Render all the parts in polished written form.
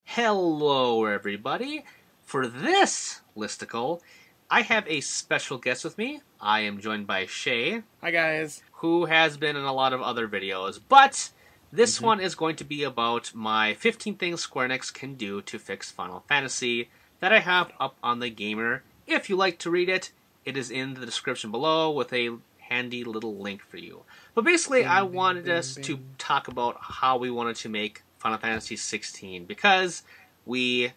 Hello everybody! For this listicle, I have a special guest with me. I am joined by Shay. Hi guys. Who has been in a lot of other videos, but this one is going to be about my 15 things Square Enix can do to fix Final Fantasy that I have up on TheGamer. If you like to read it, it is in the description below with a handy little link for you. But basically, I wanted us to talk about how we wanted to make Final Fantasy 16 because we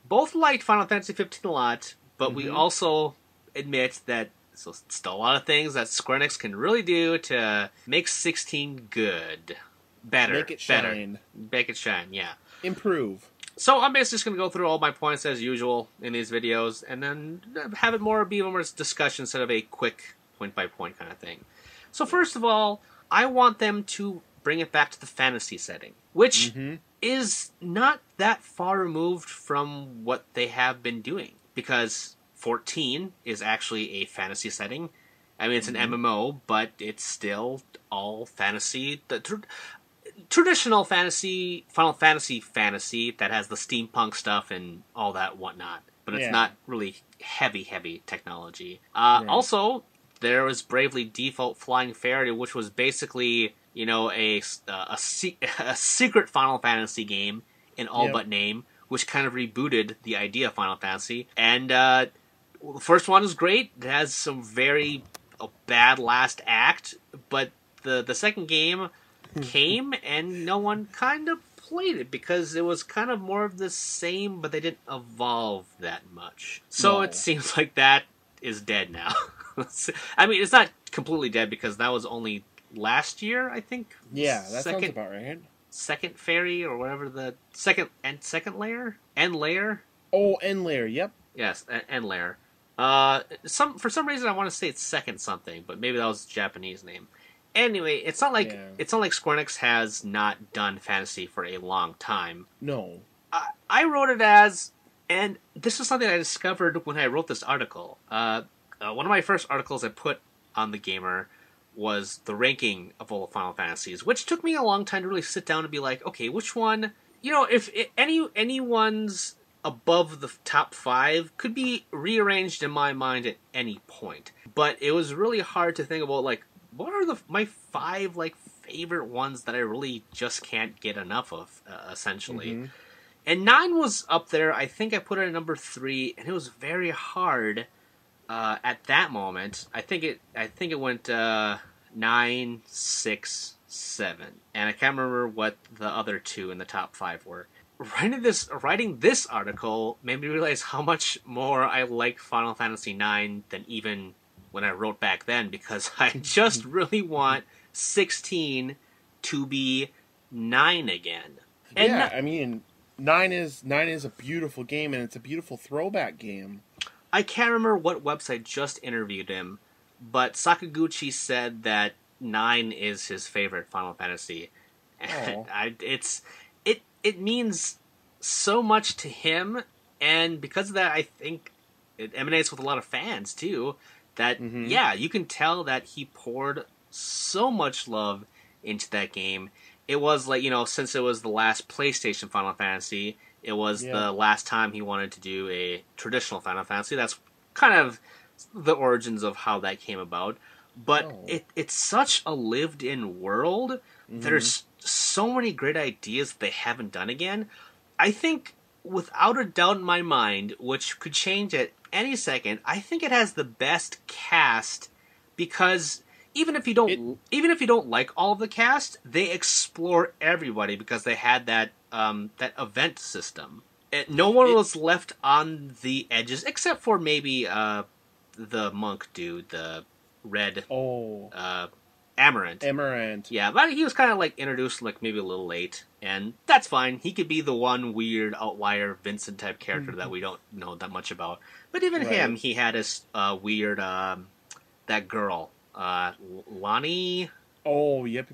both liked Final Fantasy 15 a lot, but we also admit that there's still a lot of things that Square Enix can really do to make 16 good. Better. Make it shine. Make it shine, yeah. Improve. So I'm basically just going to go through all my points as usual in these videos, and then have it be more discussion instead of a quick point-by-point kind of thing. So first of all, I want them to bring it back to the fantasy setting, which is not that far removed from what they have been doing, because 14 is actually a fantasy setting. I mean, it's an MMO, but it's still all fantasy. Traditional fantasy, Final Fantasy that has the steampunk stuff and all that whatnot. But it's not really heavy technology. Also, there was Bravely Default Flying Fairy, which was basically, you know, a secret Final Fantasy game in all but name, which kind of rebooted the idea of Final Fantasy. And the first one is great. It has some very bad last act, but the second game came and no one kind of played it because it was kind of more of the same, but they didn't evolve that much. So it seems like that is dead now. I mean, it's not completely dead because that was only last year, I think. Yeah, that sounds about right. Second fairy or whatever the second layer, end layer. Oh, end layer. Yep. Yes, end layer. For some reason I want to say it's second something, but maybe that was the Japanese name. Anyway, it's not like Square Enix has not done fantasy for a long time. No. I wrote it as, and this is something I discovered when I wrote this article. One of my first articles I put on TheGamer was the ranking of all the Final Fantasies, which took me a long time to really sit down and be like, okay, which one, you know, if anyone's above the top 5 could be rearranged in my mind at any point. But it was really hard to think about, like, what are my 5, like, favorite ones that I really just can't get enough of, essentially. And 9 was up there. I think I put it at number 3, and it was very hard at that moment. I think it went 9, 6, 7, and I can't remember what the other 2 in the top 5 were. Writing this article made me realize how much more I like Final Fantasy IX than even when I wrote back then, because I just really want 16 to be 9 again. And I mean, 9 is a beautiful game, and it's a beautiful throwback game. I can't remember what website just interviewed him, but Sakaguchi said that 9 is his favorite Final Fantasy. And it means so much to him, and because of that, I think it emanates with a lot of fans, too, that, yeah, you can tell that he poured so much love into that game. It was like, you know, since it was the last PlayStation Final Fantasy, it was the last time he wanted to do a traditional Final Fantasy. That's kind of the origins of how that came about. But it's such a lived-in world. There's so many great ideas they haven't done again. I think, without a doubt in my mind, which could change at any second, I think it has the best cast because even if you don't like all of the cast, they explore everybody because they had that event system. No one was left on the edges except for maybe the monk dude, the red Amaranth. Amaranth. Yeah, but he was kind of like introduced like maybe a little late, and that's fine. He could be the one weird outlier Vincent type character that we don't know that much about. But even him, he had his weird that girl, Lonnie. Oh, yep.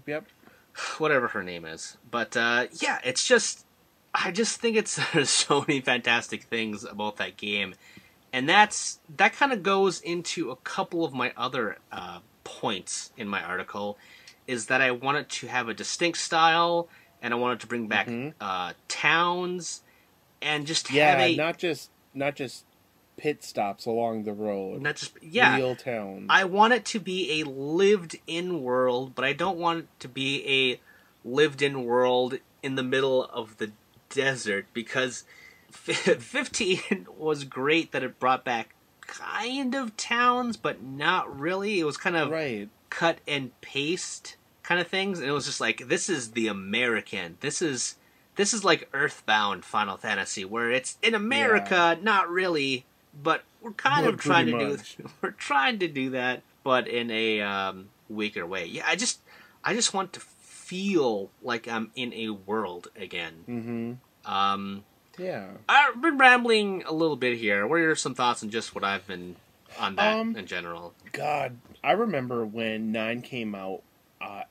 Whatever her name is. But yeah, it's just I just think there's so many fantastic things about that game. And that kind of goes into a couple of my other points in my article, is that I wanted to have a distinct style, and I wanted to bring back towns, and just have a not just pit stops along the road. not just real towns. I want it to be a lived-in world, but I don't want it to be a lived-in world in the middle of the desert, because 15 was great that it brought back kind of towns, but not really. It was kind of cut and paste kind of things, and it was just like, this is the American. This is like Earthbound Final Fantasy, where it's in America, not really, but we're kind of trying to do. We're trying to do that, but in a weaker way. Yeah, I just want to feel like I'm in a world again. Yeah. I've been rambling a little bit here. What are some thoughts on just what I've been on that in general? God, I remember when 9 came out,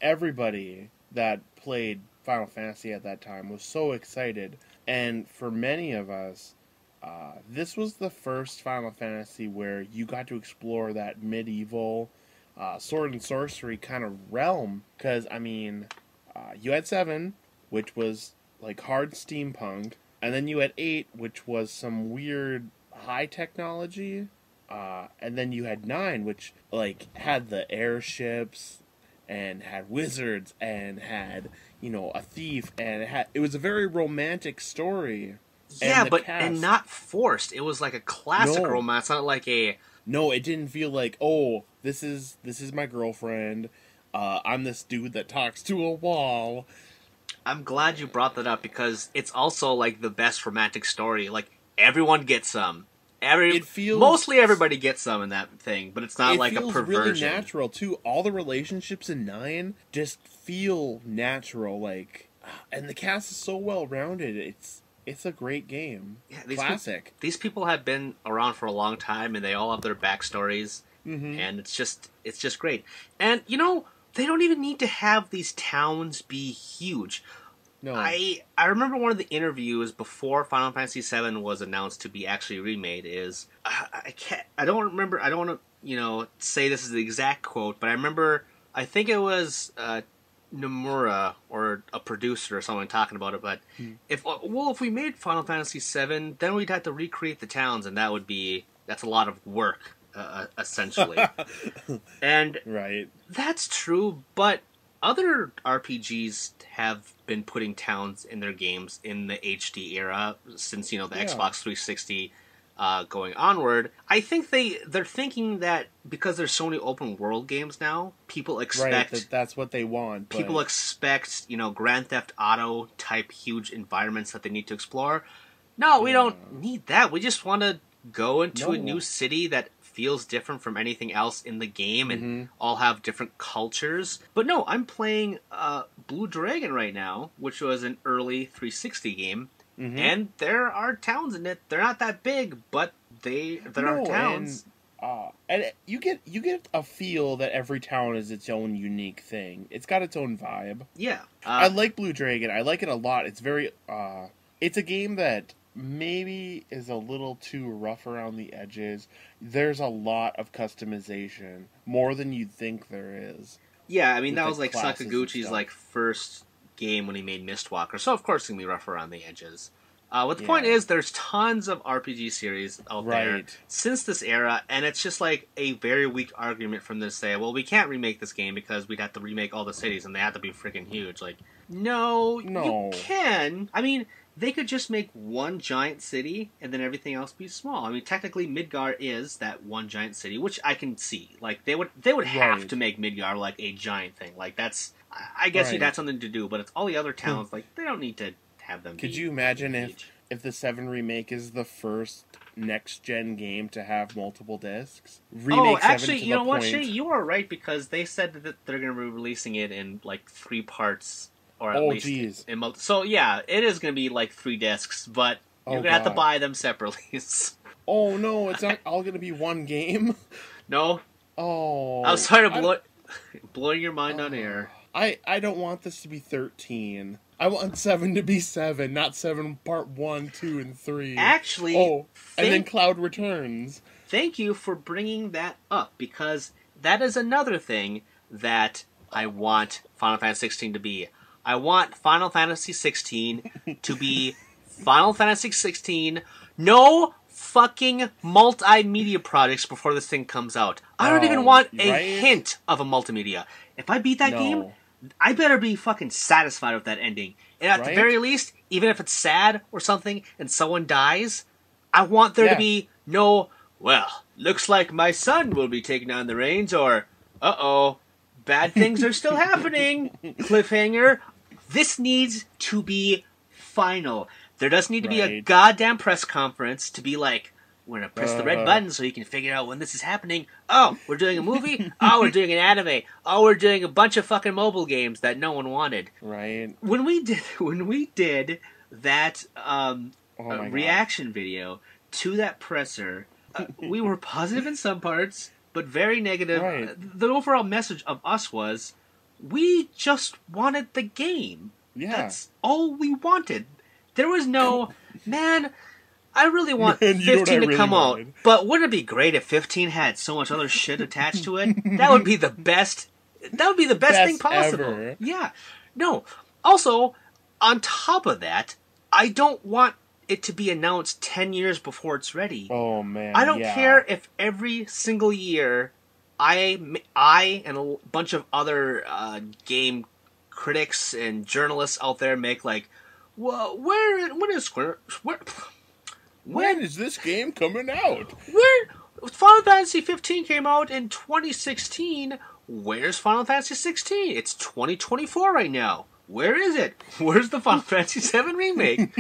everybody that played Final Fantasy at that time was so excited. And for many of us, this was the first Final Fantasy where you got to explore that medieval sword and sorcery kind of realm. Because, I mean, you had 7, which was like hard steampunk. And then you had 8, which was some weird high technology. And then you had 9, which like had the airships and had wizards and had, you know, a thief, and it was a very romantic story. Yeah, and not forced. It was like a classic romance, not like a... No, it didn't feel like, oh, this is my girlfriend. I'm this dude that talks to a wall. I'm glad you brought that up, because it's also like the best romantic story. Like, everyone gets some. Mostly everybody gets some in that thing, but it's not like a perversion. It feels really natural too. All the relationships in 9 just feel natural, like, and the cast is so well rounded. It's a great game. Yeah, classic. These people have been around for a long time, and they all have their backstories, and it's just great. And you know, they don't even need to have these towns be huge. No. I remember one of the interviews before Final Fantasy VII was announced to be actually remade is, I don't want to, you know, say this is the exact quote, but I remember, I think it was Nomura or a producer or someone talking about it, but if we made Final Fantasy VII, then we'd have to recreate the towns, and that's a lot of work, essentially. And that's true, but other RPGs have been putting towns in their games in the HD era since, you know, the Xbox 360 going onward. I think they're thinking that because there's so many open world games now, people expect that's what they want. People expect, you know, Grand Theft Auto type huge environments that they need to explore. No, we don't need that. We just want to go into a new city that feels different from anything else in the game, and all have different cultures. But no, I'm playing Blue Dragon right now, which was an early 360 game, and there are towns in it. They're not that big, but there are towns. And you get a feel that every town is its own unique thing. It's got its own vibe. Yeah. I like Blue Dragon. I like it a lot. It's very... it's a game that maybe is a little too rough around the edges. There's a lot of customization, more than you'd think there is. Yeah, I mean, that was like Sakaguchi's like first game when he made Mistwalker, so of course it's going to be rough around the edges. What the point is, there's tons of RPG series out there since this era, and it's just like a very weak argument from them to say, well, we can't remake this game because we'd have to remake all the cities, and they have to be freaking huge. Like, no, you can. I mean, they could just make one giant city and then everything else be small. I mean, technically, Midgar is that one giant city, which I can see. Like, they would have to make Midgar like a giant thing. Like, that's, I guess you'd have something to do, but it's all the other towns. Like, they don't need to have them. Could you imagine if the 7 remake is the first next-gen game to have multiple discs? Actually, you know what, Shay? You are right, because they said that they're going to be releasing it in, like, 3 parts. Or at least so yeah, it is going to be like 3 discs, but you're going to have to buy them separately. Oh no, it's not all going to be one game? No. Oh. I was sorry to blowing your mind on air. I don't want this to be 13. I want 7 to be 7, not 7 part 1, 2, and 3. Actually, and then Cloud returns. Thank you for bringing that up, because that is another thing that I want Final Fantasy 16 to be. I want Final Fantasy 16 to be Final Fantasy 16. No fucking multimedia projects before this thing comes out. I don't even want a hint of a multimedia. If I beat that game, I better be fucking satisfied with that ending. And at the very least, even if it's sad or something and someone dies, I want there to be no, well, looks like my son will be taking on the reins, or, uh-oh, bad things are still happening, cliffhanger. This needs to be final. There doesn't need to be a goddamn press conference to be like, we're going to press the red button so you can figure out when this is happening. Oh, we're doing a movie? Oh, we're doing an anime. Oh, we're doing a bunch of fucking mobile games that no one wanted. Right. When we did that reaction video to that presser, we were positive in some parts, but very negative. Right. The overall message of us was, we just wanted the game. Yeah. That's all we wanted. There was no, man, I really want 15 to come out, but wouldn't it be great if 15 had so much other shit attached to it? That would be the best. That would be the best thing possible. Ever. Yeah. No. Also, on top of that, I don't want it to be announced 10 years before it's ready. Oh, man. I don't care if every single year I and a bunch of other game critics and journalists out there make like, well, when is Square... When is this game coming out? Final Fantasy 15 came out in 2016. Where's Final Fantasy 16? It's 2024 right now. Where is it? Where's the Final Fantasy 7 remake?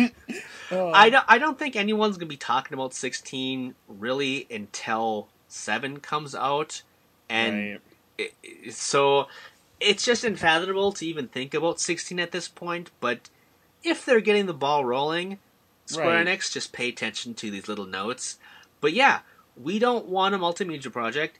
I don't think anyone's going to be talking about 16 really until 7 comes out. And so it's just unfathomable to even think about 16 at this point. But if they're getting the ball rolling, Square Enix, just pay attention to these little notes. But yeah, we don't want a multimedia project.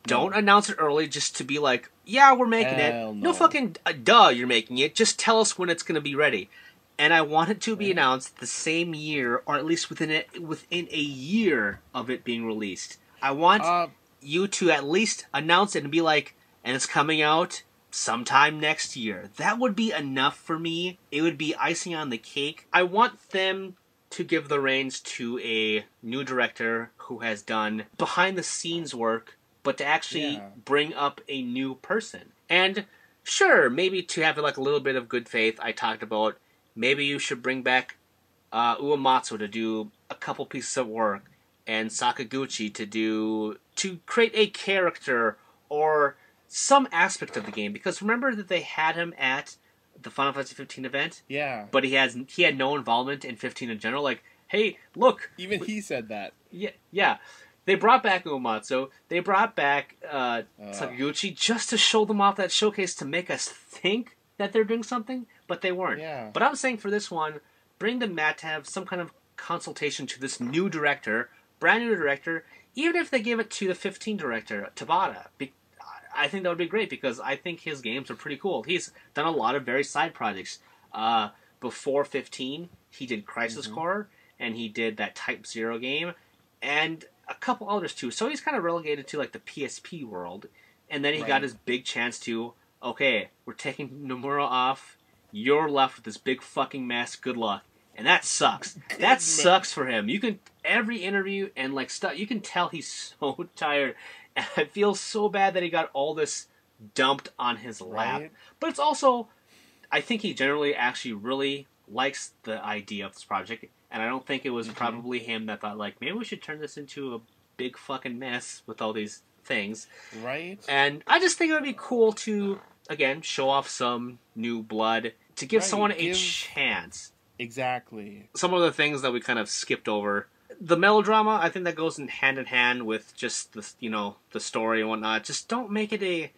Don't announce it early just to be like, yeah, we're making it. No fucking duh, you're making it. Just tell us when it's going to be ready. And I want it to be announced the same year, or at least within a year of it being released. I want you to at least announce it and be like, and it's coming out sometime next year. That would be enough for me. It would be icing on the cake. I want them to give the reins to a new director who has done behind-the-scenes work, but to actually bring up a new person. And sure, maybe to have like a little bit of good faith, I talked about maybe you should bring back Uematsu to do a couple pieces of work, and Sakaguchi to create a character or some aspect of the game. Because remember that they had him at the Final Fantasy 15 event? Yeah. But he had no involvement in 15 in general. Like, hey, look. Even he said that. Yeah. They brought back Uematsu. They brought back Sakaguchi just to show them off that showcase to make us think that they're doing something, but they weren't. Yeah. But I'm saying for this one, bring the Matt to have some kind of consultation to this new director, brand new director, even if they give it to the 15 director, Tabata. I think that would be great because I think his games are pretty cool. He's done a lot of very side projects. Before 15, he did Crisis Core, and he did that Type 0 game, and a couple others too. So he's kind of relegated to like the PSP world. And then he got his big chance to, okay, we're taking Nomura off. You're left with this big fucking mess. Good luck. And that sucks. That sucks for him. You can, every interview and like stuff, you can tell he's so tired. And I feel so bad that he got all this dumped on his lap. But it's also, I think he generally actually really likes the idea of this project. And I don't think it was probably him that thought, like, maybe we should turn this into a big fucking mess with all these things. Right. And I just think it would be cool to, again, show off some new blood, to give someone a chance. Exactly. Some of the things that we kind of skipped over. The melodrama, I think that goes in hand with just the, the story and whatnot. Just don't make it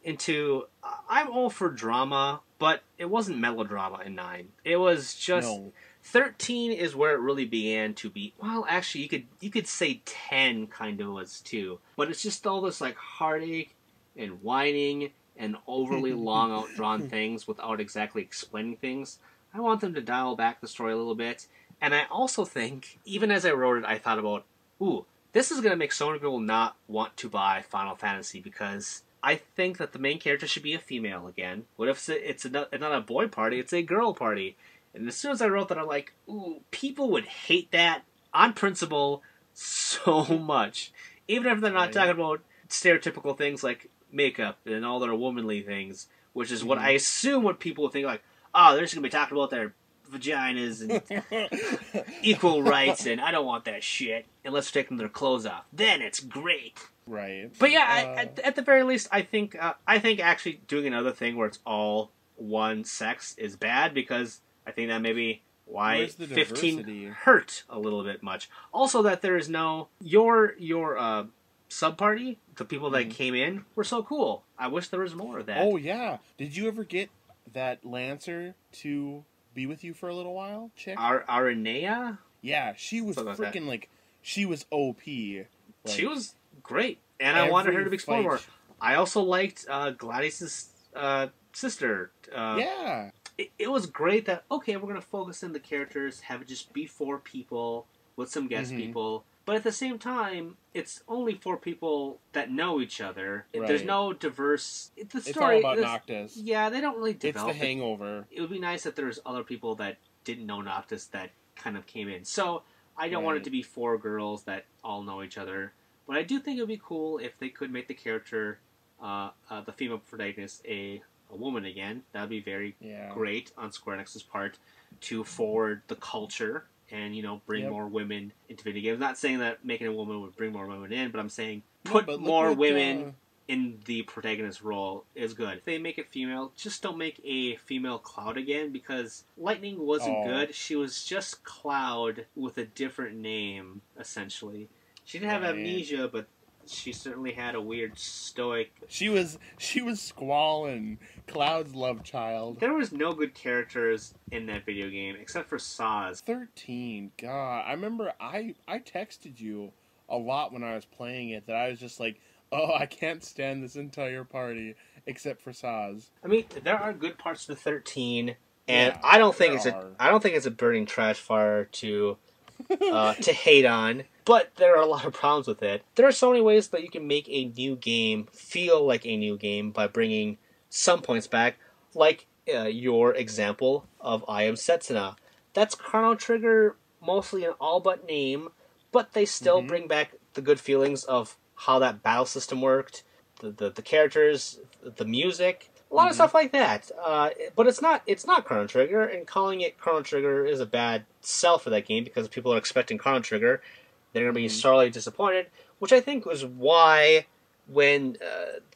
into, I'm all for drama, but it wasn't melodrama in 9. It was just, 13 is where it really began to be, well, actually, you could say 10 kind of was too. But it's just all this, like, heartache and whining and overly long, outdrawn things without exactly explaining things. I want them to dial back the story a little bit. And I also think, even as I wrote it, I thought about, ooh, this is going to make so many people not want to buy Final Fantasy because I think that the main character should be a female again. What if it's not a boy party, it's a girl party? And as soon as I wrote that, I'm like, ooh, people would hate that on principle so much. Even if they're not talking about stereotypical things like makeup and all their womanly things, which is what I assume what people would think, like, oh, they're just going to be talking about their vaginas and equal rights, and I don't want that shit unless they're taking their clothes off. Then it's great. Right. But yeah, at the very least, I think actually doing another thing where it's all one sex is bad, because I think that maybe why 15 hurt a little bit much. Also, that there is no your sub party, the people that came in were so cool. I wish there was more of that. Oh yeah, did you ever get that Lancer to be with you for a little while, chick? Aranea? Yeah, she was freaking like she was OP. Like, she was great, and I wanted her to explore more. I also liked Gladys' sister. Yeah. It was great that, okay, we're going to focus on the characters, have it just be 4 people with some guest people. But at the same time, it's only 4 people that know each other. Right. There's no diverse... The story, it's all about Noctis. Yeah, they don't really develop It's the hangover. It would be nice if there's other people that didn't know Noctis that kind of came in. So, I don't want it to be 4 girls that all know each other. But I do think it would be cool if they could make the character, the female protagonist, a woman again. That would be very great on Square Enix's part to forward the culture and, bring more women into video games. I'm not saying that making a woman would bring more women in, but I'm saying put more women in the protagonist role is good. If they make it female, just don't make a female Cloud again, because Lightning wasn't good. She was just Cloud with a different name, essentially. She didn't have amnesia, but she certainly had a weird stoic... She was Squall and Cloud's love child. There was no good characters in that video game, except for Saz. 13, God. I remember I texted you a lot when I was playing it, that I was just like, oh, I can't stand this entire party, except for Saz. I mean, there are good parts of the 13, and I don't think it's a burning trash fire to hate on. But there are a lot of problems with it. There are so many ways that you can make a new game feel like a new game by bringing some points back, like your example of I Am Setsuna. That's Chrono Trigger, mostly an all but name, but they still bring back the good feelings of how that battle system worked, the characters, the music, a lot of stuff like that. But it's not Chrono Trigger, and calling it Chrono Trigger is a bad sell for that game, because people are expecting Chrono Trigger. They're going to be sorely disappointed, which I think was why when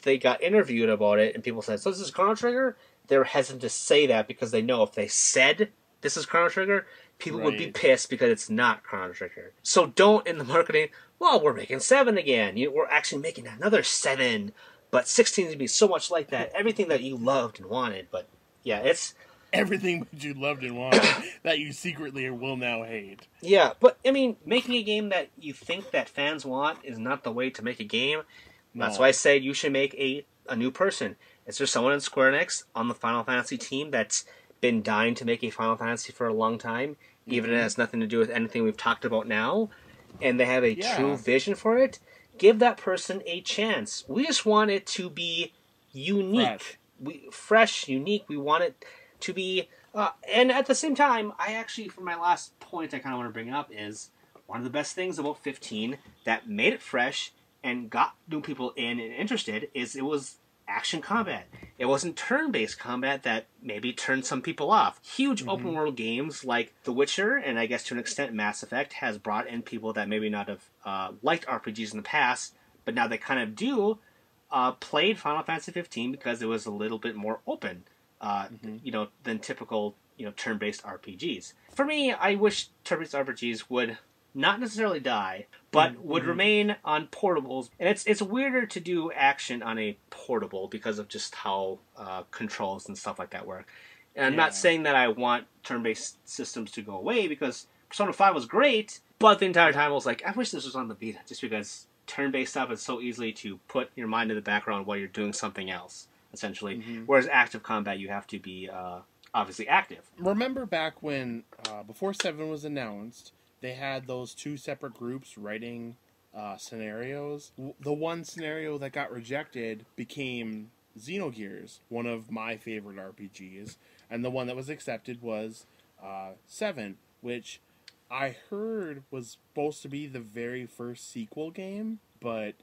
they got interviewed about it and people said, so this is Chrono Trigger, they were hesitant to say that, because they know if they said this is Chrono Trigger, people would be pissed because it's not Chrono Trigger. So don't, in the marketing, well, we're making 7 again. We're actually making another 7, but 16 is going to be so much like that. Everything that you loved and wanted, but yeah, it's... Everything that you loved and wanted that you secretly will now hate. Yeah, but, I mean, making a game that you think that fans want is not the way to make a game. No. That's why I said you should make a new person. Is there someone in Square Enix on the Final Fantasy team that's been dying to make a Final Fantasy for a long time, even if it has nothing to do with anything we've talked about now, and they have a true vision for it? Give that person a chance. We just want it to be unique. Fresh, unique. We want it to be, and at the same time, I actually, for my last point I kind of want to bring up, is one of the best things about 15 that made it fresh and got new people in and interested is it was action combat. It wasn't turn-based combat that maybe turned some people off. Huge open-world games like The Witcher, and I guess to an extent Mass Effect, has brought in people that maybe not have liked RPGs in the past, but now they kind of do, played Final Fantasy 15 because it was a little bit more open. Than typical, turn-based RPGs. For me, I wish turn-based RPGs would not necessarily die, but would remain on portables. And it's weirder to do action on a portable because of just how controls and stuff like that work. And I'm not saying that I want turn-based systems to go away, because Persona 5 was great, but the entire time I was like, I wish this was on the Vita, just because turn-based stuff is so easy to put your mind in the background while you're doing something else, essentially. Whereas active combat, you have to be obviously active. Remember back when, before 7 was announced, they had those 2 separate groups writing scenarios? The one scenario that got rejected became Xenogears, one of my favorite RPGs, and the one that was accepted was 7, which I heard was supposed to be the very first sequel game, but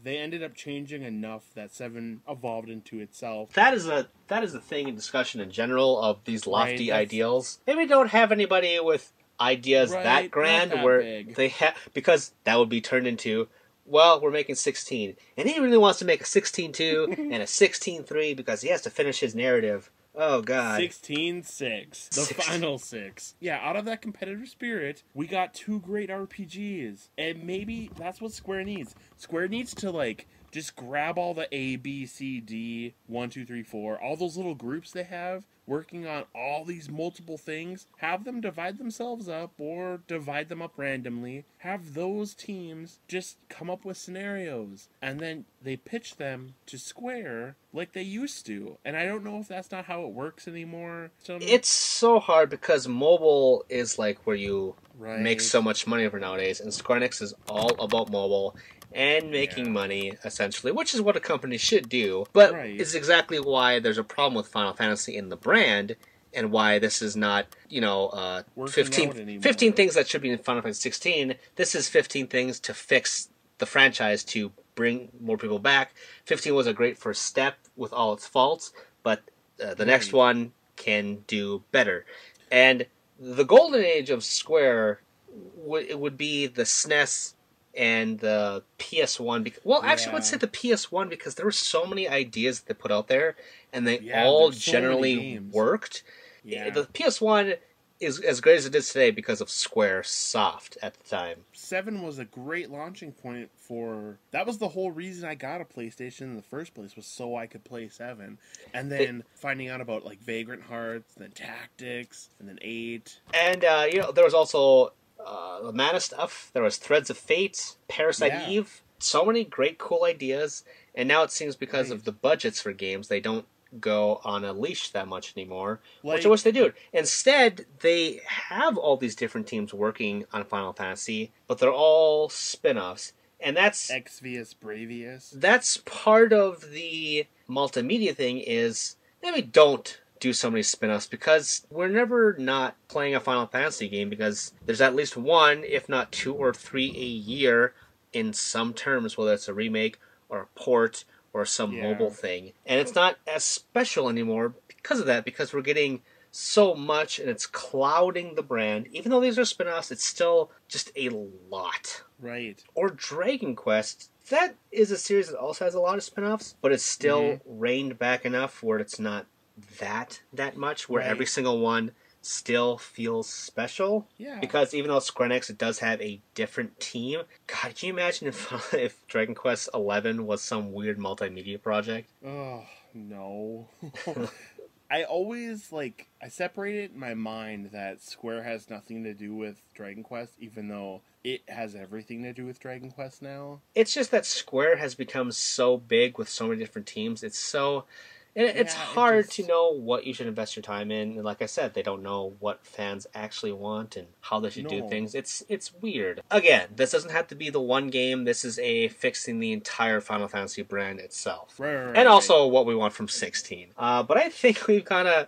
they ended up changing enough that 7 evolved into itself. That is a thing in discussion in general of these lofty Right, ideals. Maybe don't have anybody with ideas right, that grand not that where big. they have, because that would be turned into, well, we're making 16, and he really wants to make a 16-2 and a 16-3 because he has to finish his narrative. Oh God. 16-6. The final 6. Yeah, out of that competitive spirit, we got 2 great RPGs. And maybe that's what Square needs. Square needs to, like, just grab all the A, B, C, D, 1, 2, 3, 4, all those little groups they have, working on all these multiple things, have them divide themselves up or divide them up randomly, have those teams just come up with scenarios, and then they pitch them to Square like they used to. And I don't know if that's not how it works anymore. It's so hard because mobile is like where you Right. make so much money over nowadays, and Square Enix is all about mobile and making money, essentially, which is what a company should do. But it's exactly why there's a problem with Final Fantasy in the brand, and why this is not, 15 things that should be in Final Fantasy 16. This is 15 things to fix the franchise to bring more people back. 15 was a great first step with all its faults, but the next one can do better. And the golden age of Square it would be the SNES and the PS1. Actually, let's say the PS1 because there were so many ideas that they put out there, and they all generally worked. Yeah. The PS1 is as great as it is today because of Square Soft at the time. 7 was a great launching point for... That was the whole reason I got a PlayStation in the first place, was so I could play 7. And then finding out about, like, Vagrant Hearts, then Tactics, and then 8. And, there was also the Mana stuff. There was Threads of Fate, Parasite Eve. So many great, cool ideas. And now it seems because of the budgets for games, they don't go on a leash that much anymore, which I wish they do. Instead, they have all these different teams working on Final Fantasy, but they're all spin-offs. And that's... Exvius Bravius. That's part of the multimedia thing is, maybe don't do so many spin-offs, because we're never not playing a Final Fantasy game, because there's at least 1, if not 2 or 3 a year in some terms, whether it's a remake or a port or some mobile thing. And it's not as special anymore because of that, because we're getting so much and it's clouding the brand. Even though these are spin-offs, it's still just a lot. Right. Or Dragon Quest. That is a series that also has a lot of spin-offs, but it's still reined back enough where it's not that much, where every single one still feels special. Yeah. Because even though Square Enix, it does have a different team. God, can you imagine if Dragon Quest 11 was some weird multimedia project? Oh, no. I always, I separate it in my mind that Square has nothing to do with Dragon Quest, even though it has everything to do with Dragon Quest now. It's just that Square has become so big with so many different teams. It's hard to know what you should invest your time in. And like I said, they don't know what fans actually want and how they should do things. It's weird. Again, this doesn't have to be the one game. This is fixing the entire Final Fantasy brand itself. And also what we want from 16. But I think we've kind of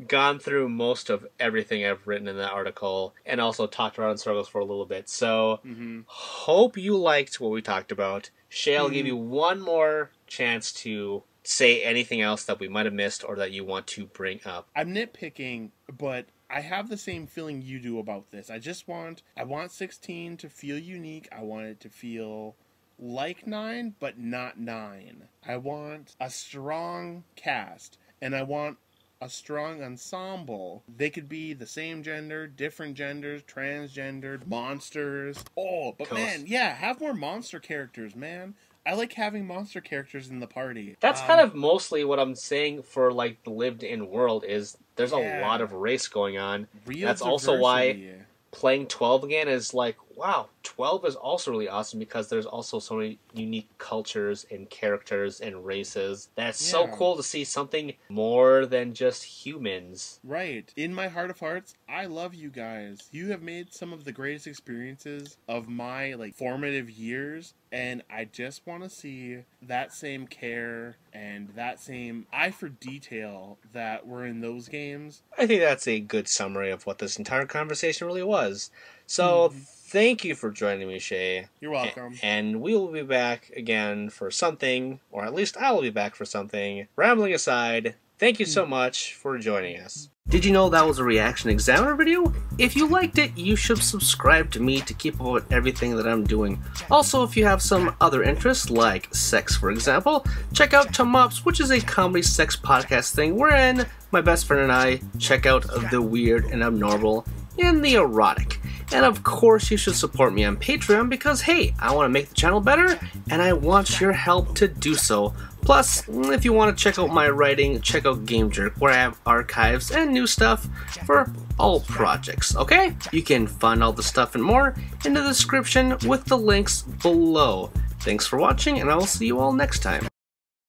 gone through most of everything I've written in that article and also talked around in circles for a little bit. So hope you liked what we talked about. Shay, I'll give you one more chance to say anything else that we might have missed or that you want to bring up. I'm nitpicking, but I have the same feeling you do about this. I want 16 to feel unique. I want it to feel like 9, but not 9. I want a strong cast, and I want a strong ensemble. They could be the same gender, different genders, transgendered, monsters. Oh, but man, have more monster characters, man. I like having monster characters in the party. That's kind of mostly what I'm saying for, the lived-in world, is there's a lot of race going on. Real That's diversity. also why playing 12 again is wow, 12 is also really awesome because there's also so many unique cultures and characters and races. That's so Yeah. cool to see something more than just humans. Right. In my heart of hearts, I love you guys. You have made some of the greatest experiences of my formative years, and I just want to see that same care and that same eye for detail that were in those games. I think that's a good summary of what this entire conversation really was. So, thank you for joining me, Shay. You're welcome. And we will be back again for something, or at least I will be back for something. Rambling aside, thank you so much for joining us. Did you know that was a Reaction Examiner video? If you liked it, you should subscribe to me to keep up with everything that I'm doing. Also, if you have some other interests, like sex for example, check out Chum Ups, which is a comedy sex podcast thing wherein my best friend and I check out the weird and abnormal and the erotic. And of course, you should support me on Patreon because, hey, I want to make the channel better and I want your help to do so. Plus, if you want to check out my writing, check out Game Jerk, where I have archives and new stuff for all projects, okay? You can find all the stuff and more in the description with the links below. Thanks for watching, and I will see you all next time.